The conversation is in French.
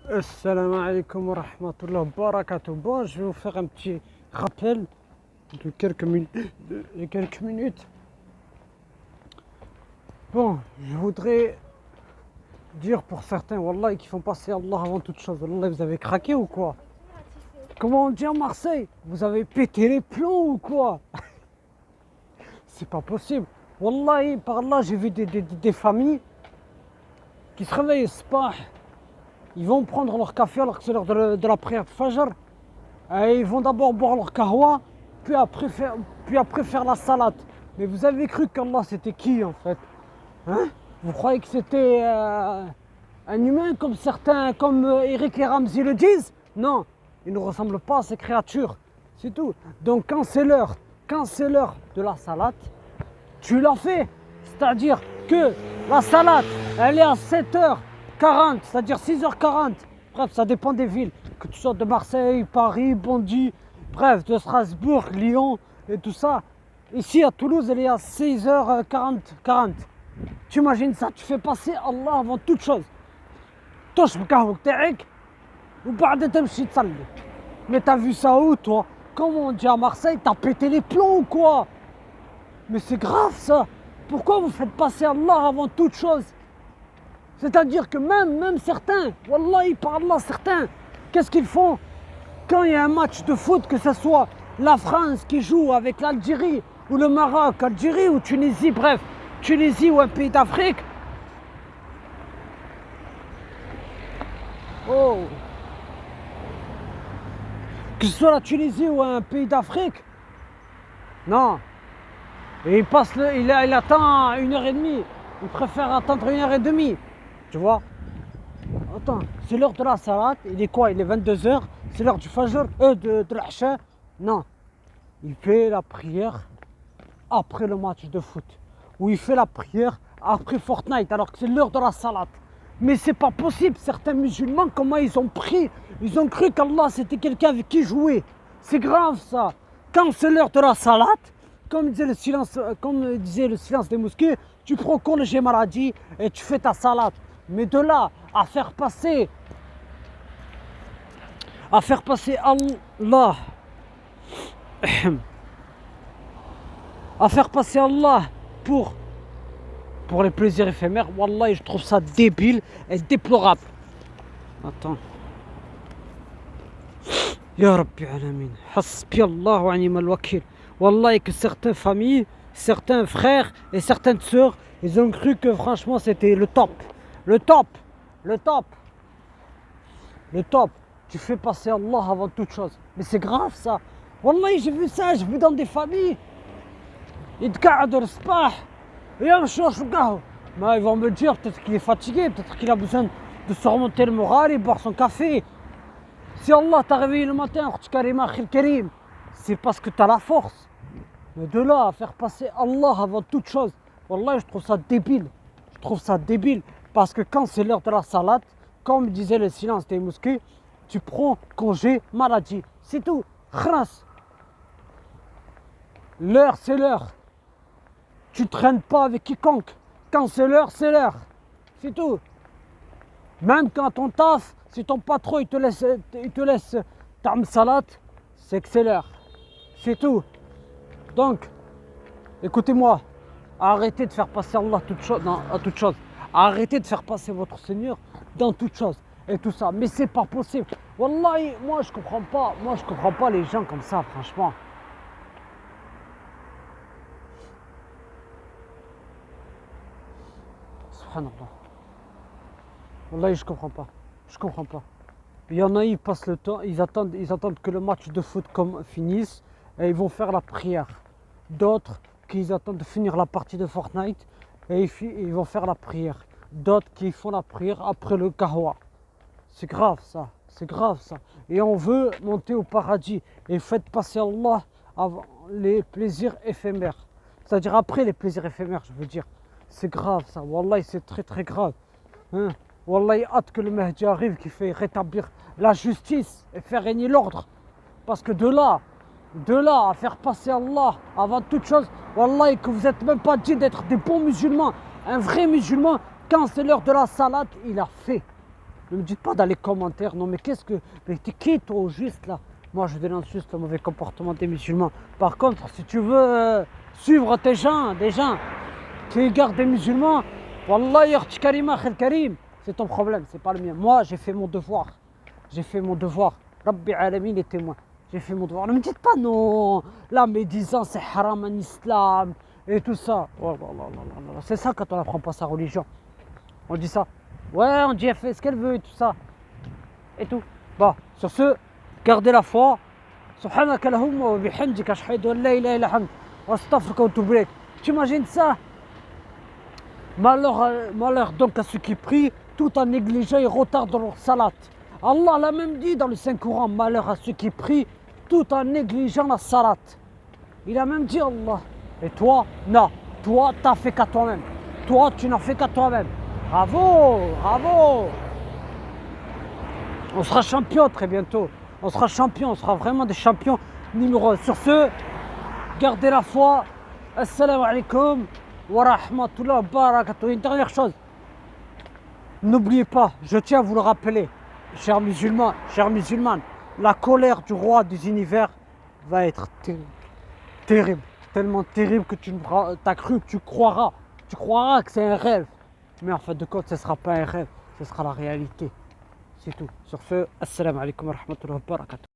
Assalamu alaikum wa rahmatullahi wa barakatuh. Bon, je vais vous faire un petit rappel de quelques minutes. Bon, je voudrais dire pour certains, Wallah, qui font passer Allah avant toute chose. Wallah, vous avez craqué ou quoi? Comment on dit à Marseille? Vous avez pété les plombs ou quoi? C'est pas possible. Wallah, par là, j'ai vu des familles qui se réveillent spah. Ils vont prendre leur café alors que c'est l'heure de la prière de Fajr. Et ils vont d'abord boire leur kahwa, puis après faire la salade. Mais vous avez cru qu'Allah c'était qui en fait? Hein? Vous croyez que c'était un humain comme certains, comme Eric et Ramsey le disent? Non, il ne ressemble pas à ces créatures. C'est tout. Donc quand c'est l'heure de la salade, tu l'as fait. C'est-à-dire que la salade, elle est à 7h40, c'est-à-dire 6h40. Bref, ça dépend des villes. Que tu sois de Marseille, Paris, Bondy, bref, de Strasbourg, Lyon et tout ça. Ici à Toulouse, elle est à 6h40. Tu imagines ça, tu fais passer Allah avant toute chose. تشرب قهوة تاعك وبعدها تمشي تصلي. Mais t'as vu ça où toi? Comme on dit à Marseille, t'as pété les plombs ou quoi? Mais c'est grave ça. Pourquoi vous faites passer Allah avant toute chose? C'est-à-dire que même certains, Wallah, par Allah, certains, qu'est-ce qu'ils font? Quand il y a un match de foot, que ce soit la France qui joue avec l'Algérie, ou le Maroc, Algérie, ou Tunisie, bref, Tunisie ou un pays d'Afrique. Oh! Que ce soit la Tunisie ou un pays d'Afrique. Non. Et il attend 1h30. Il préfère attendre 1h30. Tu vois? Attends, c'est l'heure de la salade. Il est quoi? Il est 22h. C'est l'heure du Fajr, de l'Asha. Non. Il fait la prière après le match de foot. Ou il fait la prière après Fortnite, alors que c'est l'heure de la salade. Mais c'est pas possible. Certains musulmans, comment ils ont cru qu'Allah c'était quelqu'un avec qui jouer. C'est grave ça. Quand c'est l'heure de la salade, comme disait le silence des mosquées, tu prends congé maladie et tu fais ta salade. Mais de là à faire passer Allah, à faire passer Allah pour les plaisirs éphémères, Wallah, je trouve ça débile et déplorable. Attends. Ya Rabbi Alamin, Hasbi Allah wa ni'mal wakil. Wallah, que certaines familles, certains frères et certaines sœurs, ils ont cru que franchement c'était le top. Le top. Tu fais passer Allah avant toute chose. Mais c'est grave ça. Wallah, j'ai vu dans des familles. يتقعدوا الصباح يمشوا يشربوا. Mais ils vont me dire peut-être qu'il est fatigué, peut-être qu'il a besoin de se remonter le moral et boire son café. Si Allah t'a réveillé le matin, c'est parce que tu as la force. Mais de là à faire passer Allah avant toute chose, Wallah, je trouve ça débile. Parce que quand c'est l'heure de la salade, comme disait le silence des mosquées, tu prends congé maladie. C'est tout. Khras. L'heure, c'est l'heure. Tu traînes pas avec quiconque. Quand c'est l'heure, c'est l'heure. C'est tout. Même quand ton taf, si ton patron il te laisse ta salade, c'est que c'est l'heure. C'est tout. Donc, écoutez-moi, arrêtez de faire passer Allah à toute chose. Arrêtez de faire passer votre Seigneur dans toute chose. Et tout ça. Mais c'est pas possible. Wallahi, moi je comprends pas les gens comme ça, franchement. Subhanallah. Wallahi, je comprends pas. Il y en a, ils passent le temps, ils attendent que le match de foot finisse et ils vont faire la prière. D'autres qui attendent de finir la partie de Fortnite et ils vont faire la prière. D'autres qui font la prière après le kahwa. C'est grave ça. Et on veut monter au paradis et faites passer Allah avant les plaisirs éphémères. C'est-à-dire après les plaisirs éphémères, je veux dire. C'est grave ça. Wallah, c'est très très grave. Hein? Wallah, hâte que le Mahdi arrive qui fait rétablir la justice et faire régner l'ordre. Parce que de là à faire passer Allah avant toute chose, Wallah, que vous n'êtes même pas dit d'être des bons musulmans. Un vrai musulman, quand c'est l'heure de la salade, il a fait. Ne me dites pas dans les commentaires, non mais qu'est-ce que... Mais t'es qui toi au juste là? Moi je dénonce juste le mauvais comportement des musulmans. Par contre, si tu veux suivre des gens qui égardent des musulmans, Wallah yarti karima khel karim, c'est ton problème, c'est pas le mien. Moi j'ai fait mon devoir. J'ai fait mon devoir. Rabbi alamin est témoin. J'ai fait mon devoir. Ne me dites pas non. La médisance c'est haram en islam et tout ça. Oh, c'est ça quand on n'apprend pas sa religion. On dit ça. Ouais, on dit elle fait ce qu'elle veut et tout ça. Et tout. Bon, sur ce, gardez la foi. Subhanaka Allahumma wa bihamdika ashhadu an la ilaha illa anta astaghfiruka wa atubu ilayk. Tu imagines ça? Malheur donc à ceux qui prient tout en négligeant et retardent leur salat. Allah l'a même dit dans le Saint-Coran, malheur à ceux qui prient tout en négligeant la salat. Il a même dit Allah. Et toi, non. Toi, t'as fait qu'à toi-même. Toi, tu n'as fait qu'à toi-même. Bravo, bravo. On sera champion très bientôt. On sera champion, on sera vraiment des champions numéro 1. Sur ce, gardez la foi. Assalamu alaikum wa rahmatullahi wa barakatuh. Une dernière chose. N'oubliez pas, je tiens à vous le rappeler, chers musulmans, chères musulmanes, la colère du roi des univers va être terrible. Terrible. Tellement terrible que t'as cru que tu croiras que c'est un rêve. Mais en fin de compte, ce ne sera pas un rêve, ce sera la réalité. C'est tout. Sur ce, assalamu alaikum wa rahmatullahi wa barakatuh.